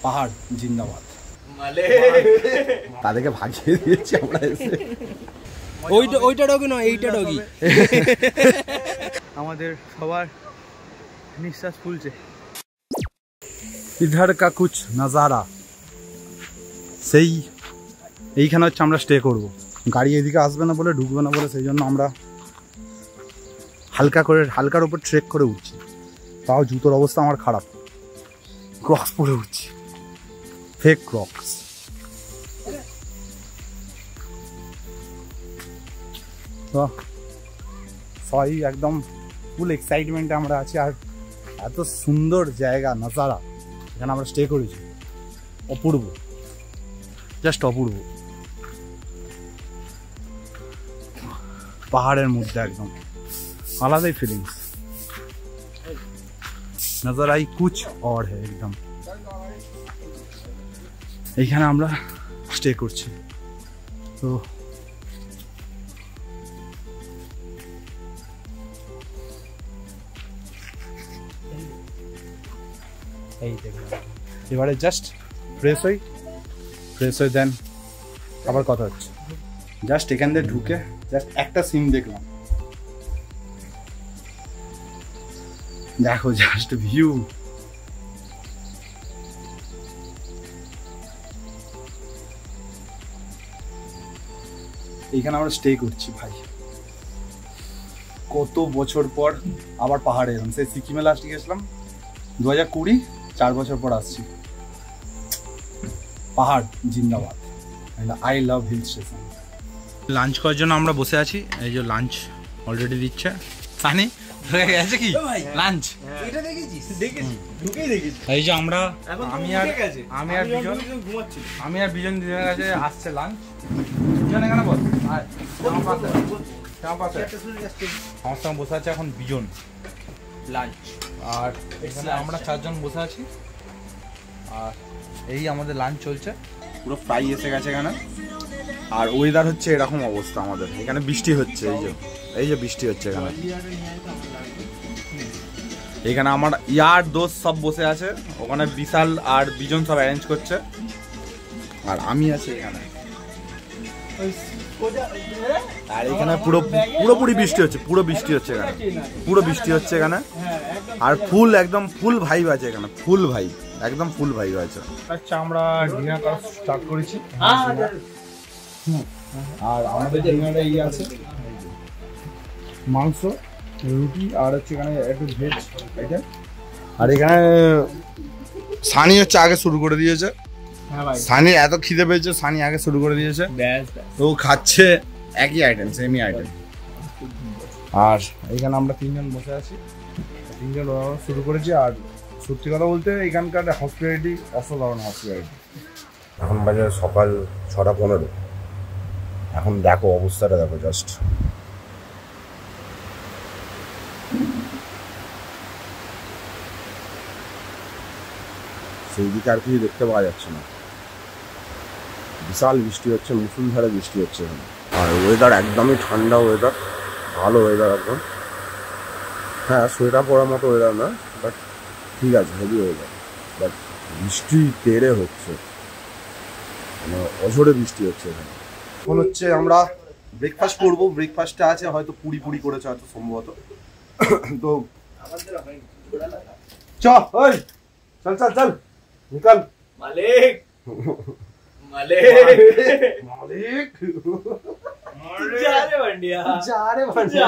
পাহাড় জিন্দাবাদ। তাদেরকে ভাগিয়ে দিয়েছি আমরা এসে। ওইটা ডগি নয়, এইটা ডগি। আমাদের সবার নিঃশ্বাস ফুলছে। ইধার কা কুছ নাজারা, সেই এইখানে হচ্ছে আমরা স্টে করব। গাড়ি এদিকে আসবে না বলে, ঢুকবে না বলে, সেই জন্য আমরা হালকার উপর ট্রেক করে উঠছি। তাও জুতোর অবস্থা আমার খারাপ, ক্রক্স পরে উঠছি, ফেক ক্রক্স। তো সবাই একদম ফুল এক্সাইটমেন্টে আমরা আছি। আর এত সুন্দর জায়গা নাজারা, এখানে আমরা স্টে করেছি, অপূর্ব, জাস্ট অপূর্ব। পাহাড়ের মধ্যে একদম আলাদাই ফিলিংস। नजर आई कुछ और है एकदम। এইখানে আমরা স্টে করছি। তো এই দেখুন, এবারে জাস্ট ফ্রেশ হই দেন আবার কথা হচ্ছে। জাস্ট এখান দিয়ে ঢুকে জাস্ট একটা সিন দেখলাম, দেখো জাস্ট ভিউ। এইখানে আমরা স্টে করছি ভাই, কত বছর পর আবার পাহাড়ে এলাম। সেই সিকিমে লাস্ট গেছিলাম 2020, 4 বছর পর আসছি। পাহাড় জিন্দাবাদ, I love hill station. Lunch করার জন্য আমরা বসে আছি, এই যে লাঞ্চ অলরেডি দিচ্ছে। সানি গেছে কি লাঞ্চ? এটা দেখেছিস? দেখেছি, ঢুকেই দেখেছি। এই যে আমরা, আমি আর বিজন দিনের কাছে আসছে লাঞ্চ। বিজন এখানে বল, আমার সঙ্গে বসে আছে এখন বিজন লাঞ্চ। আর এখানে আমরা 4 জন বসে আছি। আর এই আমাদের লাঞ্চ চলছে, পুরো ফ্রাই এসে গেছে এখানে। আর ওয়েদার হচ্ছে এরকম অবস্থা আমাদের এখানে, বৃষ্টি হচ্ছে। এই যে বৃষ্টি হচ্ছে এখানে। এখানে আমার ইয়ার দোস্ত সব বসে আছে, ওখানে বিশাল আর বিজন সব অ্যারেঞ্জ করছে। আর আমি আছি এখানে। আর এখানে পুরোপুরি বৃষ্টি হচ্ছে, পুরো বৃষ্টি হচ্ছে এখানে, পুরো বৃষ্টি হচ্ছে এখানে। আর ফুল একদম ফুল ভাইব আছে এখানে, ফুল ভাইব, একদম ফুল ভাইব আছে। আচ্ছা, আমরা ডিনার করা স্টার্ট করেছি। আর আমাদের ডিনারে এই আছে মাংস, রুটি, আর হচ্ছে এখানে একটু ভেজ আইটেম। আর এখানে সানি হচ্ছে আগে শুরু করে দিয়েছে। সানি এত খিদে পেয়েছে, সানি আগে শুরু করে দিয়েছে। তো খাচ্ছে একই আইটেম, সেমই আইটেম। আর এখানে আমরা 3 জন বসে আছি, 3 জন শুরু করেছি। আর সত্যি কথা বলতে এখানকার হসপিটালিটি অসাধারণ হসপিটালিটি। এখন বাজে সকাল 6:15। এখন দেখো অবস্থাটা, দেখো জাস্ট। সেই দিকে আর কিছু দেখতে পাওয়া যাচ্ছে না, বিশাল বৃষ্টি হচ্ছে, মুষলধারে বৃষ্টি হচ্ছে এখানে। আর ওয়েদার একদমই ঠান্ডা ওয়েদার, ভালো ওয়েদার একদম। হ্যাঁ, সোয়েটার পরার মতো ওয়েদার না, বাট ঠিক আছে, হেভি ওয়েদার। বাট বৃষ্টি তেড়ে হচ্ছে, মানে অঝরে বৃষ্টি হচ্ছে এখানে। এখন হচ্ছে আমরা ব্রেকফাস্ট করবো। ব্রেকফাস্টে আছে হয়তো পুরি করেছে হয়তো সম্ভবত। তো চল নিকাল মালিক जा रे बंडिया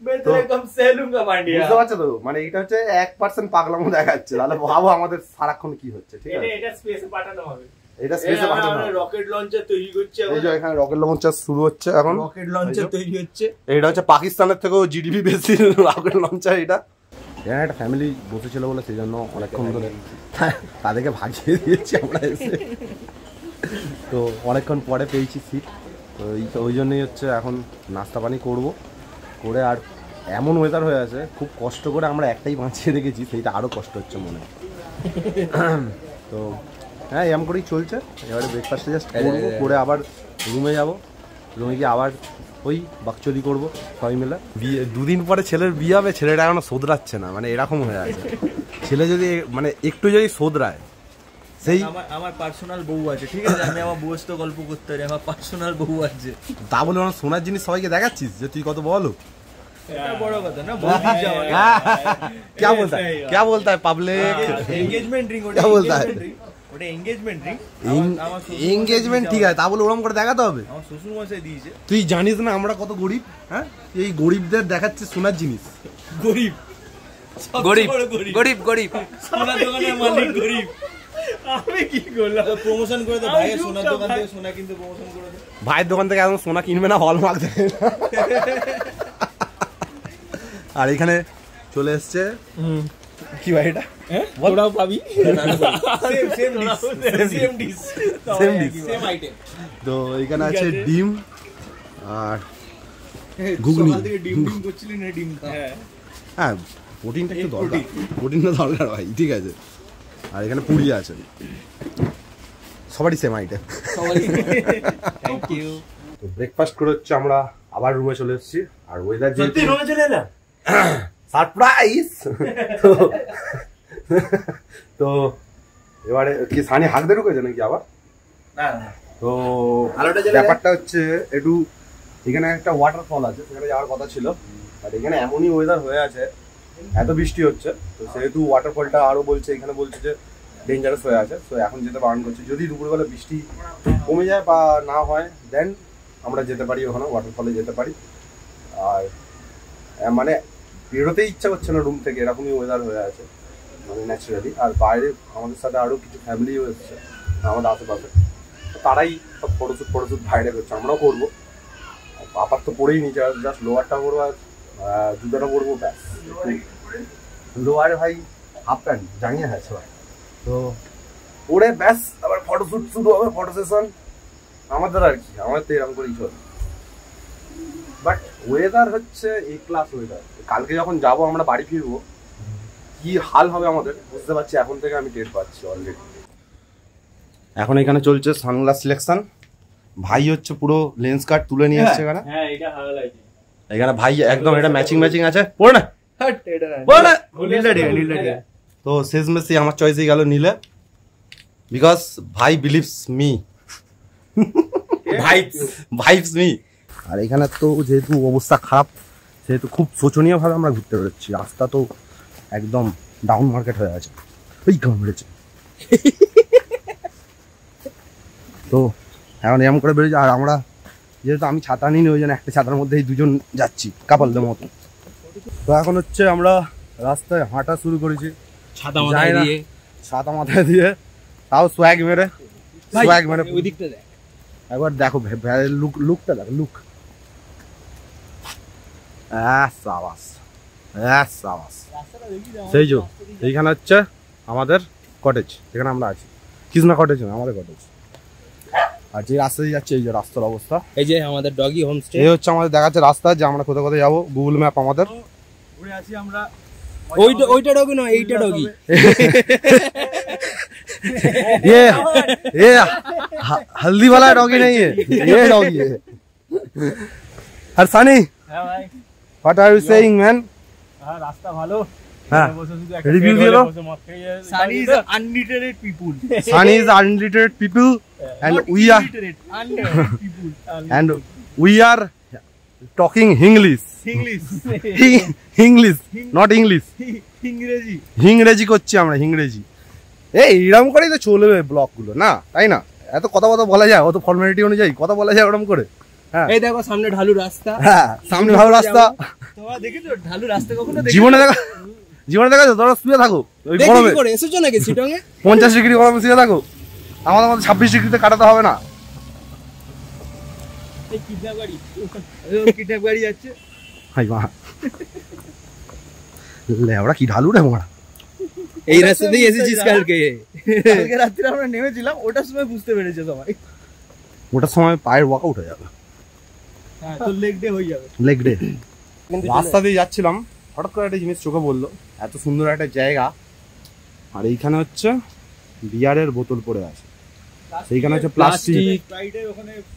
मैं तेरे कम से लूंगा बंडिया। বুঝতে পারছো তো, মানে এটা হচ্ছে 1% পাগলামো দেখাচ্ছে। তাহলে ভাবো আমাদের সারাক্ষণ কি হচ্ছে। ঠিক আছে, এটা স্পেসে পাঠানো হবে, এটা স্পেসে পাঠানো হবে। রকেট লঞ্চার তৈরি করছে, এই যে এখানে রকেট লঞ্চার শুরু হচ্ছে এখন, রকেট লঞ্চার তৈরি হচ্ছে। এটা হচ্ছে পাকিস্তানের থেকেও জিডিপি বেশি রকেট লঞ্চার এটা। এখানে একটা ফ্যামিলি বসেছিল বলে সেই জন্য অনেকক্ষণ ধরে তাদেরকে ভাগিয়ে দিয়েছি আমরা এসে। তো অনেকক্ষণ পরে পেয়েছি সিট, তো ওই জন্যই হচ্ছে এখন নাস্তা পানি করবো করে। আর এমন ওয়েদার হয়ে আছে, খুব কষ্ট করে আমরা একটাই বাঁচিয়ে রেখেছি, সেইটা আরও কষ্ট হচ্ছে মনে। তো হ্যাঁ, এরকম করেই চলছে। এবারে ব্রেকফাস্টে জাস্ট করবো, করে আবার রুমে যাব। রুমে গিয়ে আবার ওই বাকচুরি করবো সবাই মিলে। বিয়ে 2 দিন পরে ছেলের বিয়ে হবে, ছেলেটা এখনো শোধরাচ্ছে না, মানে এরকম হয়ে আছে। ছেলে যদি মানে একটু যদি শোধরায়, সেই আমার পার্সোনাল বউ আছে, ঠিক আছে? আমি আমার বউয়ের সাথে গল্প করতে পারি, আমার পার্সোনাল বউ আছে। তা বলে আমার সোনার জিনিস সবাইকে দেখাচ্ছিস যে তুই কত বলো? এটা বড় কথা না, বউ দিচ্ছে আমাকে। क्या बोलता है पब्लिक? এনগেজমেন্ট রিং, क्या बोलता है? ওটা এনগেজমেন্ট রিং। এনগেজমেন্ট ঠিক আছে, তা বলে ওরকম করে দেখাতে হবে? আমার শ্বশুর মশাই দিয়েছে। তুই জানিস না আমরা কত গরিব? হ্যাঁ, এই গরিবদের দেখাচ্ছে সোনার জিনিস। গরিব গরিব গরিব গরিব সোনার দোকানের মালিক গরিব। আমি কি করলাম? প্রমোশন করে দে ভাই, সোনার দোকান থেকে সোনা কিনতে প্রমোশন করে দে। ভাইয়ের দোকান থেকে এখন সোনা কিনবে না, হলমার্ক দেবে না। আর এখানে চলে এসছে কি ভাই এটা? ওরাও পাবি সেম ডিশ। তো এখানে আছে ডিম আর ঘুগনি। সকাল থেকে ডিম করছিলি না, ডিম খা। হ্যাঁ, প্রোটিনটা একটু দরকার, প্রোটিনটা দরকার ভাই, ঠিক আছে। আর এখানে পুরি আছে, সবারই সেম আইটেম। Thank you. তো ব্রেকফাস্ট করে হচ্ছে আমরা আবার রুমে চলে এসেছি। আর ওয়েদার সত্যি রুমে চলে এলাম, সারপ্রাইজ। তো এবারে কি সানি হাঁক দিয়ে ঢুকেছে নাকি আবার? না তো ব্যাপারটা হচ্ছে একটু, এখানে একটা ওয়াটারফল আছে, সেখানে যাওয়ার কথা ছিল, বাট এখানে এমনই ওয়েদার হয়ে আছে, এত বৃষ্টি হচ্ছে, তো সেহেতু ওয়াটারফলটা আরো বলছে, এখানে বলছে যে ডেঞ্জারাস হয়ে আছে। তো এখন যেতে বারণ করছে, যদি দুপুরবেলা বৃষ্টি কমে যায় বা না হয় দেন আমরা যেতে পারি, ওখানে ওয়াটারফলে যেতে পারি। আর মানে বেরোতেই ইচ্ছা করছে না রুম থেকে, এরকমই ওয়েদার হয়ে আছে মানে ন্যাচারালি। আর বাইরে আমাদের সাথে আরও কিছু ফ্যামিলিও এসেছে আমাদের আশেপাশে, তারাই সব ফটোশ্যুট বাইরে করছে, আমরাও করবো। আপার তো পরেই নিচে জাস্ট লোয়ারটা করবো আর জুতোটা পরবো, ব্যাস। লোয়ারে ভাই হাফ প্যান্ট জানিয়ে আছে ভাই, তো পরে ব্যাস আবার ফটোশ্যুট শুরু হবে, ফটো সেশন আমাদের। আর কি আমাদের তো এরকম করেই চলে। বাট ওয়েদার হচ্ছে এ ক্লাস ওয়েদার। কালকে যখন যাবো আমরা বাড়ি ফিরবো, কি হাল হবে আমাদের বুঝতে পারছি, এখন থেকে আমি টের পাচ্ছি অলরেডি। এখন এখানে চলছে সানগ্লাস সিলেকশন। ভাই হচ্ছে পুরো লেন্স কার্ড তুলে নিয়ে এসছে এখানে। হ্যাঁ এটা ভালো লাগে। এখানে ভাই একদম এটা ম্যাচিং আছে, পড়ে না হাট এটা না, পড়ে না। নীলটা তো শেষমেশে আমার চয়েসই গেল নীলে, বিকজ ভাই বিলিভস মি, ভাইবস মি। আর এখানে তো যেহেতু অবস্থা খারাপ, সেহেতু খুব শোচনীয়ভাবে আমরা ঘুরতে পেরেছি। রাস্তা তো একদম ডাউন মার্কেট হয়ে আছে, ওই গান বেড়েছে। তো এখন এরকম করে বেরোচ্ছে। আর আমরা যেহেতু আমি ছাতা নিই, ওই জন্য একটা ছাতার মধ্যেই দুজন যাচ্ছি কাপালদের মতো। তো এখন হচ্ছে আমরা রাস্তায় হাঁটা শুরু করেছি, ছাতা মাথায় দিয়ে, ছাতা মাথায় দিয়ে, তাও সোয়াগ মেরে ওই দিকটা দেখ একবার দেখো লুকটা দেখো, লুক। সেই যে এইখানে হচ্ছে আমাদের কটেজ, এখানে আমরা আছি। কৃষ্ণা কটেজ না, আমাদের কটেজ। আর যে রাস্তা দিয়ে যাচ্ছে, এই যে রাস্তার অবস্থা, এই যে আমাদের ডগি হোমস্টে। এই হচ্ছে আমাদের দেখাচ্ছে রাস্তা, যে আমরা কোথায় কোথায় যাবো। গুগল ম্যাপ আমাদের। ঘুরে আছি আমরা। ওইটা ডগি নয়, এইটা ডগি। ये हल्दी वाला डॉगी नहीं है, ये डॉगी है। और सनी, হ্যাঁ ভাই, what are you saying man? হ্যাঁ রাস্তা ভালো। হ্যাঁ, বসে শুধু একটা রিভিউ পেট দিয়ে হলে দাও। বসে মদ খেয়ে Sunny is unliterate people. Sunny is unliterate people and we are talking English. English, not English. ইংরেজি ইংরেজি করছি আমরা, ইংরেজি। এই এরকম করেই তো চলবে ব্লগ গুলো, না তাই না? এত কথা বলা যায়, অত ফর্মালিটি অনুযায়ী কথা বলা যায় ওরকম করে। হ্যাঁ, এই দেখো সামনে ঢালু রাস্তা। হ্যাঁ, সামনে ভালো রাস্তা। তোমরা দেখেছো ঢালু রাস্তা কখনো? জীবনে দেখো, তোমরা শুয়ে থাকো ওই গরমে, করে এসেছো নাকি শিটং এ? 50 ডিগ্রি গরমে শুয়ে থাকো। আমাদের 26 ডিগ্রিতে কাটাতে হবে না। এই কিডন্যাপ গাড়ি, কিডন্যাপ গাড়ি যাচ্ছে। হাই মা, লেওড়া কি ঢালু রে মোড়া। এই রাস্তা দিয়ে এসেছিস কালকে? কালকে রাত্রে আমরা নেমেছিলাম, ওটার সময় বুঝতে পেরেছে সবাই। ওটার সময় পায়ের ওয়ার্কআউট হয়ে যাবে, হ্যাঁ তো লেগ ডে হয়ে যাবে। Leg day. রাস্তা দিয়ে যাচ্ছিলাম, হঠাৎ করে একটা জিনিস চোখে বললো, এত সুন্দর একটা জায়গা, আর এইখানে হচ্ছে বিয়ারের বোতল পড়ে আছে, সেইখানে হচ্ছে প্লাস্টিক,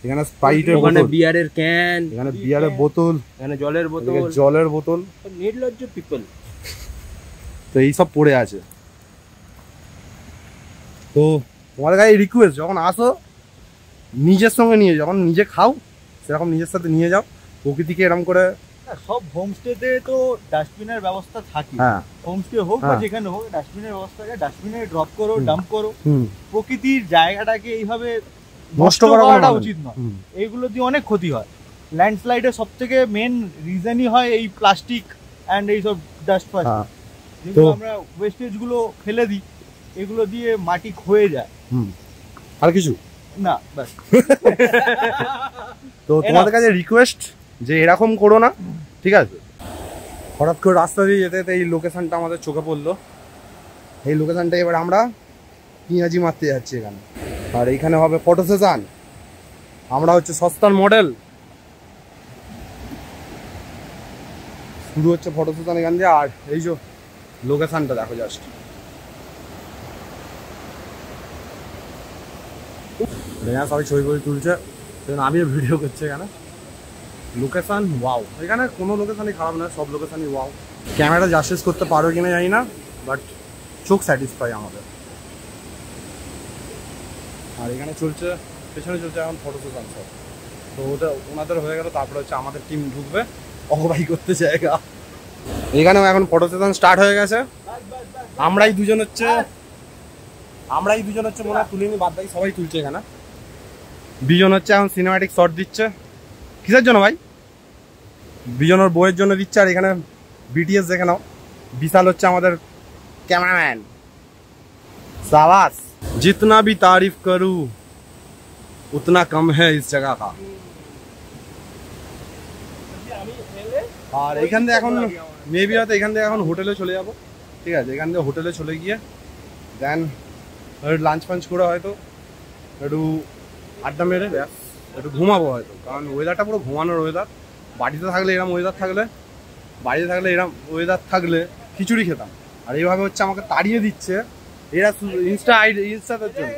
এখানে স্প্রাইটের ওখানে বোতল, বিয়ারের ক্যান, এখানে বিয়ারের বোতল, এখানে জলের বোতল, এদিকে জলের বোতল, নির্লজ্জ পিপল। তো এইসব পড়ে আছে। তো তোমাদের কাছে রিকোয়েস্ট, যখন আসো নিজের সঙ্গে নিয়ে, যখন নিজে খাও সেরকম নিজের সাথে নিয়ে যাও। প্রকৃতিকে এরকম করে সব হোমস্টেতে তো ডাস্টবিনের ব্যবস্থা থাকে। হ্যাঁ হোমস্টে হোক বা হ্যাঁ। যেখানে হোক ডাস্টবিনের ব্যবস্থা থাকে, ডাস্টবিনে ড্রপ করো, ডাম্প করো। হুম প্রকৃতির জায়গাটাকে এইভাবে নষ্ট নষ্ট করাটা করাটা ভালো। উচিত নয়। হুম। এইগুলো দিয়ে অনেক ক্ষতি হয়। ল্যান্ডস্লাইডের সব থেকে মেন রিজনই হয় এই প্লাস্টিক অ্যান্ড এইসব ডাস্ট ফাস্ট, হ্যাঁ যেগুলো তো- আমরা ওয়েস্টেজ গুলো ফেলে দিই, এগুলো দিয়ে মাটি ক্ষয়ে যায়। হুম আর কিছু না ব্যাস। তো তোমাদের কাছে রিকোয়েস্ট যে এরকম করো না, ঠিক আছে? হঠাৎ করে রাস্তা দিয়ে যেতে যেতে এই লোকেশনটা আমাদের চোখে পড়লো। এই লোকেশনটা এবার আমরা পিঁয়াজি মারতে যাচ্ছি এখানে, আর এইখানে হবে ফটো সেশন। আমরা হচ্ছে সস্তার মডেল, শুরু হচ্ছে ফটো সেশন এখান দিয়ে। আর এই যে লোকেশনটা দেখো জাস্ট, সবাই ছবি ছবি তুলছে, আমিও ভিডিও করছি এখানে। লোকেশন ওয়াও, এখানে কোনো লোকেশনই খারাপ না, সব লোকেশনই ওয়াও। ক্যামেরা জাস্টিস করতে পারো কিনা জানি না, বাট চোখ স্যাটিসফাই আমাদের। আর এখানে চলছে, পেছনে চলছে এখন ফটো সেশন সব। তো ওটা ওনাদের হয়ে গেল, তারপরে হচ্ছে আমাদের টিম ঢুকবে অকুপাই করতে জায়গা। এখানেও এখন ফটো সেশন স্টার্ট হয়ে গেছে। আমরাই দুজন হচ্ছে মনে হয় তুলিনি, বাদ বাকি সবাই তুলছে এখানে। বিজন হচ্ছে এখন সিনেম্যাটিক শট দিচ্ছে। কিসের জন্য ভাই? বিজন ওর বইয়ের জন্য দিচ্ছে। আর এখানে বিটিএস দেখে নাও, বিশাল হচ্ছে আমাদের ক্যামেরাম্যান। शाबाश, जितना भी तारीफ करूं उतना कम है इस जगह का। আর এখান থেকে এখন মেবি হয়তো এখান থেকে এখন হোটেলে চলে যাব, ঠিক আছে? এখান থেকে হোটেলে চলে গিয়ে দেন লাঞ্চ ফাঞ্চ করে হয়তো একটু আড্ডা মেরে ব্যাস একটু ঘুমাবো হয়তো, কারণ ওয়েদারটা পুরো ঘুমানোর ওয়েদার। বাড়িতে থাকলে এরম ওয়েদার থাকলে খিচুড়ি খেতাম। আর এইভাবে হচ্ছে আমাকে তাড়িয়ে দিচ্ছে এরা ইনস্টাদের জন্য।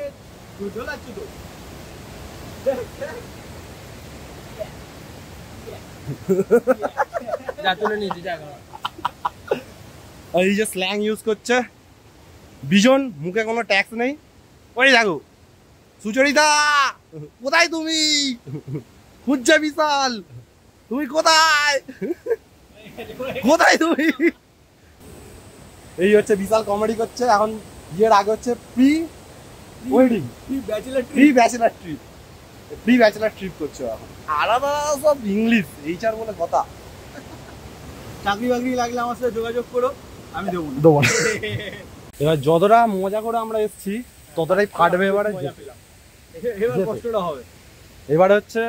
আর এই যে স্ল্যাং ইউজ করছে বিজন, মুখে কোনো ট্যাক্স নেই। ওই দেখো সুচরিতা, কোথায় তুমি? খুঁজছে বিশাল, তুমি কোথায়? কোথায় তুমি? এই হচ্ছে বিশাল কমেডি করছে এখন। বিয়ের আগে হচ্ছে pre wedding, pre bachelor trip করছে এখন। আলাদা সব ইংলিশ, এইচআর বলে কথা। চাকরি বাকরি লাগলে আমার সাথে যোগাযোগ করো, আমি দেবো না। দেবো না। এবার যতটা মজা করে আমরা এসেছি ততটাই ফাটবে এবারে। এবার কষ্টটা হবে। এবারে হচ্ছে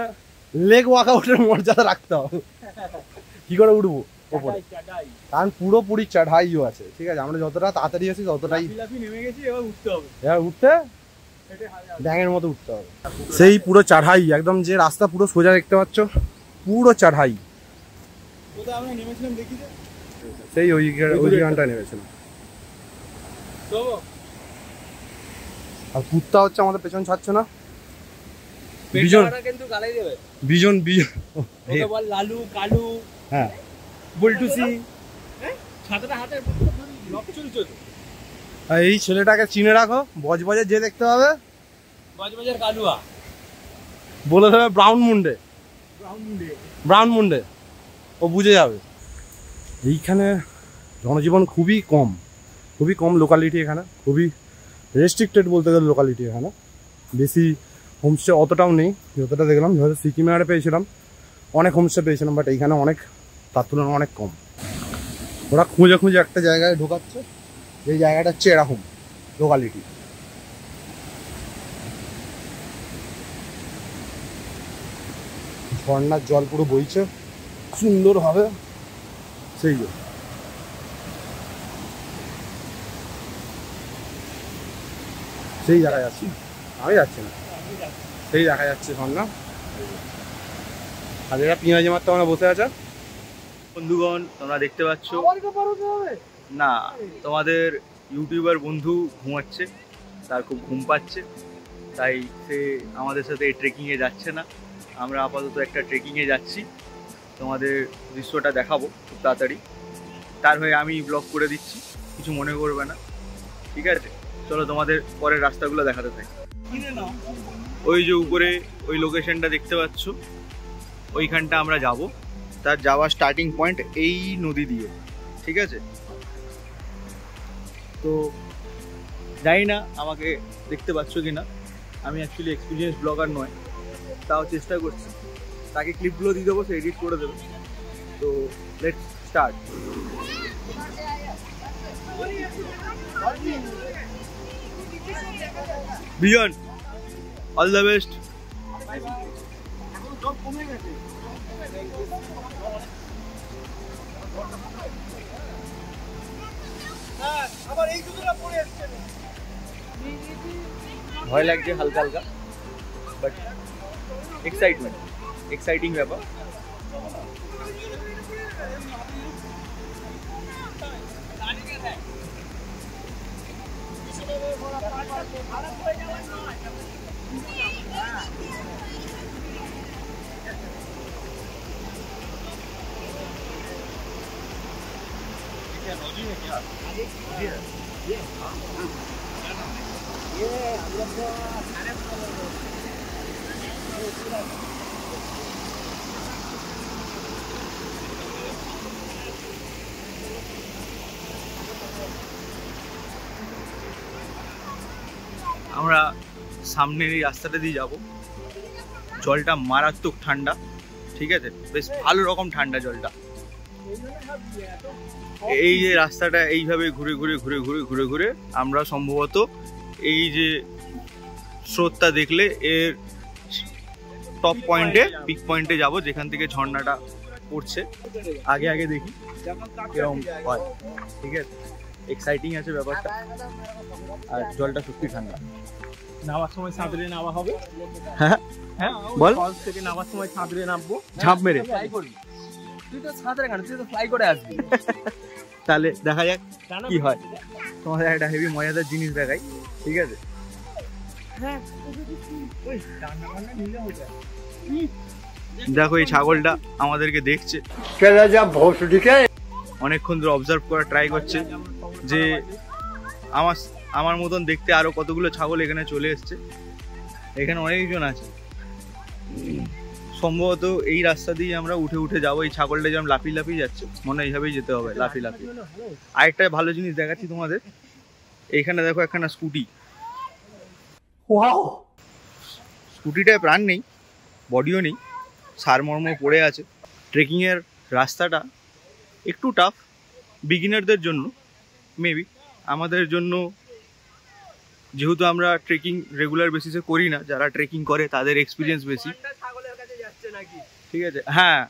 লেগ ওয়ার্কআউটের মর্যাদা রাখতে হবে। কি করে উঠবো ওপরে, কারণ পুরোপুরি চড়াইও আছে, ঠিক আছে? আমরা যতটা তাড়াতাড়ি আছি ততটাই নেমে গেছি, এবার উঠতে হবে। এবার উঠতে ব্যাঙের মতো উঠতে হবে। সেই পুরো চড়াই একদম, যে রাস্তা পুরো সোজা দেখতে পাচ্ছ, পুরো চড়াই। কোথায় আমরা নেমেছিলাম দেখি যে, সেই ওই গানটা নেমেছিলাম। আর কুত্তা হচ্ছে আমাদের পেছন ছাড়ছে না। বিজন কিন্তু গালাই দেবে। বিজন ওকে বল লালু কালু হ্যাঁ বুলটুসি, ছাতাটা হাতে লক চলছে তো। আর এই ছেলেটাকে চিনে রাখো, বজবজে যে দেখতে হবে বজবজের কালুয়া বলে দেবে ব্রাউন মুন্ডে, ও বুঝে যাবে। এইখানে জনজীবন খুবই কম লোকালিটি এখানে, খুবই রেস্ট্রিক্টেড বলতে গেলে লোকালিটি এখানে। বেশি হোমস্টে অতটাও নেই, যতটা দেখলাম। হয়তো সিকিমে আরে পেয়েছিলাম, অনেক হোমস্টে পেয়েছিলাম, বাট এইখানে অনেক, তার তুলনায় অনেক কম। ওরা খুঁজে একটা জায়গায় ঢোকাচ্ছে, এই জায়গাটা হচ্ছে এরকম লোকালিটি। ঝর্ণার জল পুরো বইছে সুন্দর হবে, সেই জায়গায় যাচ্ছি, আমি যাচ্ছি না, সেই দেখা যাচ্ছে ঝর্ণা। আর এরা পেঁয়াজি মারতে আমরা বসে আছে। বন্ধুগণ তোমরা দেখতে পাচ্ছ না, তোমাদের ইউটিউবার বন্ধু ঘুমাচ্ছে, তার খুব ঘুম পাচ্ছে, তাই সে আমাদের সাথে ট্রেকিংয়ে যাচ্ছে না। আমরা আপাতত একটা ট্রেকিংয়ে যাচ্ছি, তোমাদের দৃশ্যটা দেখাবো খুব তাড়াতাড়ি। তার হয়ে আমি ব্লগ করে দিচ্ছি, কিছু মনে করবে না, ঠিক আছে? চলো তোমাদের পরের রাস্তাগুলো দেখাতে থাকি। ওই যে উপরে ওই লোকেশনটা দেখতে পাচ্ছ, ওইখানটা আমরা যাব। তার যাওয়ার স্টার্টিং পয়েন্ট এই নদী দিয়ে, ঠিক আছে? তো জানি না আমাকে দেখতে পাচ্ছ কিনা, আমি অ্যাকচুয়ালি এক্সপিরিয়েন্স ব্লগার নয়, তাও চেষ্টা করছি। তাকে ক্লিপগুলো দিয়ে দেবো, সে এডিট করে দেবে। তো let's start. Bijon, all the best. ভয় লাগছে হালকা হালকা, বাট এক্সাইটিং ব্যাপার। আমরা সামনের এই রাস্তাটা দিয়ে যাব। জলটা মারাত্মক ঠান্ডা, ঠিক আছে? বেশ ভালো রকম ঠান্ডা জলটা। এই যে রাস্তাটা এইভাবে ঘুরে ঘুরে ঘুরে ঘুরে ঘুরে ঘুরে আমরা সম্ভবত এই যে স্রোতটা দেখলে এর টপ পয়েন্টে, পিক পয়েন্টে যাব, যেখান থেকে ঝর্ণাটা পড়ছে। আগে আগে দেখি কেরকম হয়, ঠিক আছে? এক্সাইটিং আছে ব্যাপারটা, আর জলটা সত্যি ঠান্ডা। নামার সময় সাঁতরে নামা হবে। হ্যাঁ হ্যাঁ, বল। ফলস থেকে নামার সময় সাঁতরে নামবো, ঝাঁপ মেরে। ফ্লাই করবি। তুই তো সাঁতরে কেন, তুই তো ফ্লাই করে আসবি। তাহলে দেখা যাক কি হয়। তোমাদের একটা হেভি মজাদার জিনিস দেখাই, ঠিক আছে? দেখো এই ছাগলটা আমাদেরকে দেখছে, অনেকক্ষণ ধরে অবজার্ভ করা ট্রাই করছে যে আমার মতন দেখতে আরো কতগুলো ছাগল এখানে চলে এসছে। এখানে অনেকজন আছে, সম্ভবত এই রাস্তা দিয়ে আমরা উঠে উঠে যাবো। এই ছাগলটা যেমন লাফিয়ে লাফিয়ে যাচ্ছে, মনে হয় এইভাবেই যেতে হবে, লাফিয়ে লাফিয়ে। আরেকটা ভালো জিনিস দেখাচ্ছি তোমাদের, এইখানে দেখো একখানা স্কুটি। স্কুটিটায় প্রাণ নেই, বডিও নেই, সারমর্ম পড়ে আছে। ট্রেকিংয়ের রাস্তাটা একটু টাফ বিগিনারদের জন্য, মেবি। আমাদের জন্য, যেহেতু আমরা ট্রেকিং রেগুলার বেসিসে করি না, যারা ট্রেকিং করে তাদের এক্সপিরিয়েন্স বেশি, ঠিক আছে? হ্যাঁ,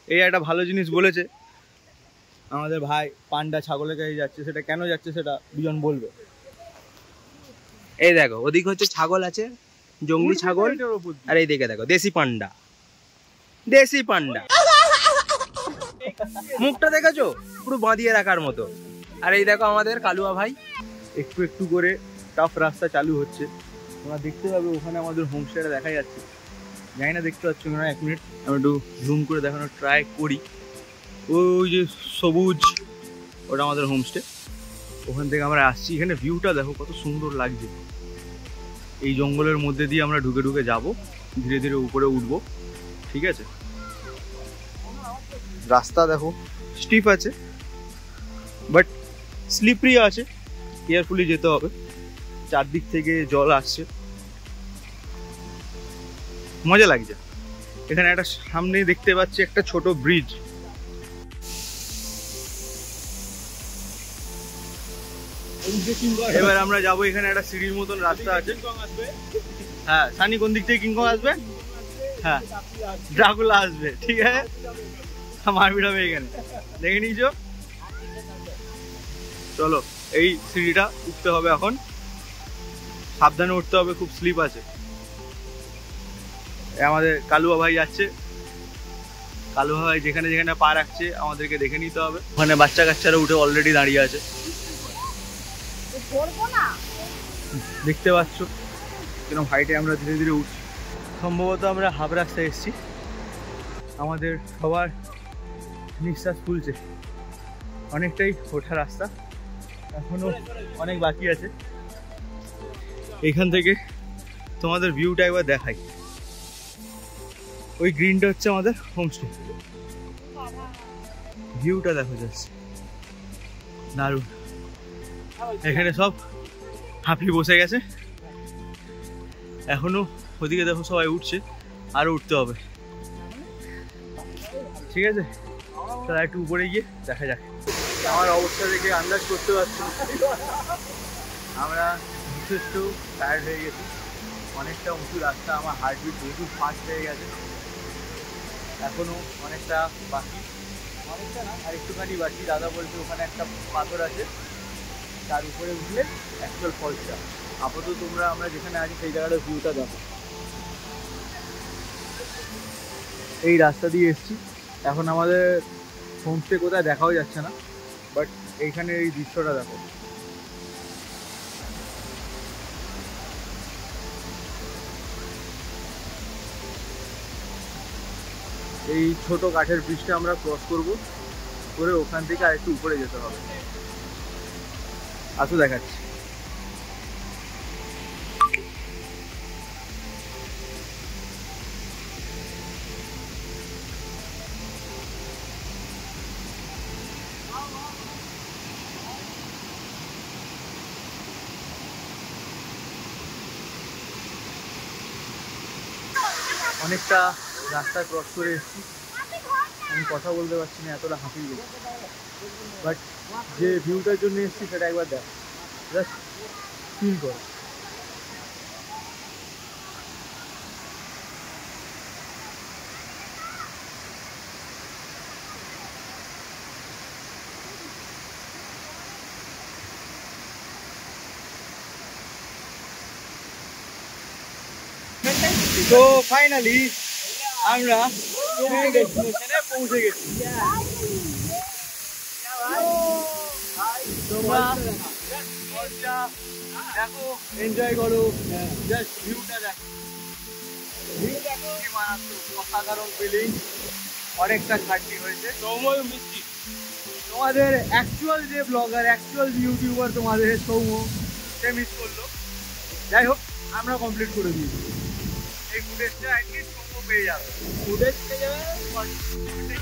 এই একটা ভালো জিনিস বলেছে আমাদের ভাই, পান্ডা ছাগলের কাছে যাচ্ছে। সেটা কেন যাচ্ছে সেটা বিজন বলবে। এই দেখো, ওদিকে হচ্ছে ছাগল আছে, জঙ্গলি ছাগল, আর এই দিকে দেখো দেশি পান্ডা। দেশি পান্ডা মুখটা দেখেছো, পুরো বাঁধিয়ে রাখার মতো। আর এই দেখো আমাদের কালুয়া ভাই। একটু একটু করে টাফ রাস্তা চালু হচ্ছে, তোমরা দেখতে পাবে। ওখানে আমাদের হোমস্টেটা দেখা যাচ্ছে, জানি না দেখতে পাচ্ছ না। 1 মিনিট আমি একটু জুম করে দেখানোর ট্রাই করি। ওই যে সবুজ, ওটা আমাদের হোমস্টে। ওখান থেকে আমরা আসছি। এখানে ভিউটা দেখো কত সুন্দর লাগছে। এই জঙ্গলের মধ্যে দিয়ে আমরা ঢুকে ঢুকে যাব, ধীরে ধীরে উপরে উঠবো, ঠিক আছে? রাস্তা দেখো স্টিফ আছে, বাট স্লিপারি আছে, কেয়ারফুলি যেতে হবে। চারদিক থেকে জল আসছে, মজা লাগছে। এখানে একটা সামনে দেখতে পাচ্ছি একটা ছোট ব্রিজ। এবার আমরা যাবো, এখানে একটা সিঁড়ির মতন রাস্তা আছে। হ্যাঁ, সানি কোন দিক থেকে কিংকং আসবে? হ্যাঁ, ড্রাকুলা আসবে, ঠিক আছে? মারপিট হবে এখানে, দেখে নিয়েছো? চলো, এই সিঁড়িটা উঠতে হবে এখন, সাবধানে উঠতে হবে, খুব স্লিপ আছে। আমাদের কালুয়া ভাই যাচ্ছে। কালুয়া ভাই যেখানে যেখানে পা রাখছে আমাদেরকে দেখে নিতে হবে। ওখানে বাচ্চা কাচ্চারা উঠে অলরেডি দাঁড়িয়ে আছে, দেখতে পাচ্ছ কিরকম হাইটে আমরা ধীরে ধীরে উঠছি। সম্ভবত আমরা হাফ রাস্তায় এসেছি, আমাদের সবার নিঃশ্বাস ফুলছে। অনেকটাই ওঠা রাস্তা, এখনো অনেক বাকি আছে। এখান থেকে তোমাদের ভিউটা একবার দেখাই। ওই গ্রিনটা হচ্ছে আমাদের হোমস্টে, ভিউটা দেখো যাচ্ছে দারুণ। এখানে সব হাঁপিয়ে বসে গেছে, এখনো ওদিকে দেখো সবাই উঠছে, আরো উঠতে হবে। ঠিক আছে, তাহলে একটু উপরে গিয়ে দেখা যাক। আমার অবস্থা দেখে আন্দাজ করতে পারছি আমরা যথেষ্ট টায়ার্ড হয়ে গেছি, অনেকটা উঁচু রাস্তা, আমার হার্টবিট প্রচুর ফাস্ট হয়ে গেছে, এখনো অনেকটা বাকি, অনেকটা না আর একটুখানি বাকি। দাদা বলছে ওখানে একটা পাথর আছে, তার উপরে উঠলে অ্যাকচুয়াল ফলসটা। আপাতত তোমরা আমরা যেখানে আছি সেই জায়গাটার ভিউটা দেখো। এই রাস্তা দিয়ে এসছি, এখন আমাদের হোমস্টে কোথায় দেখাও যাচ্ছে না, বাট এইখানে এই দৃশ্যটা দেখো। এই ছোট কাঠের ব্রিজটা আমরা ক্রস করবো, করে ওখান থেকে আরেকটু উপরে যেতে হবে। আসো দেখাচ্ছি। অনেকটা রাস্তা ক্রস করে এসেছি, আমি কথা বলতে পারছি না, এতটা হাঁপিয়ে গেছি, বাট যে ভিউটার জন্য এসেছি সেটা একবার দেখ, জাস্ট ফিল কর। তো ফাইনালি আমরা ডেস্টিনেশনে পৌঁছে গেছি। তোমরা দেখো, এনজয় করো, জাস্ট ভিউটা দেখো, ভিউ দেখো কি মারাত্মক, অসাধারণ ফিলিং, অনেকটা খাটনি হয়েছে। তোমাদের অ্যাকচুয়াল যে ব্লগার, অ্যাকচুয়াল ইউটিউবার তোমাদের সৌম্য, সে মিস করলো। যাই হোক, আমরা কমপ্লিট করে দিয়েছি। এই ফুটেজটা অ্যাটলিস্ট সৌম্য পেয়ে যাবে, ফুটেজ পেয়ে যাবে,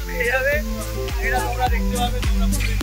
পেয়ে যাবে, এটা তোমরা দেখতে পাবে, তোমরা ফুটেজ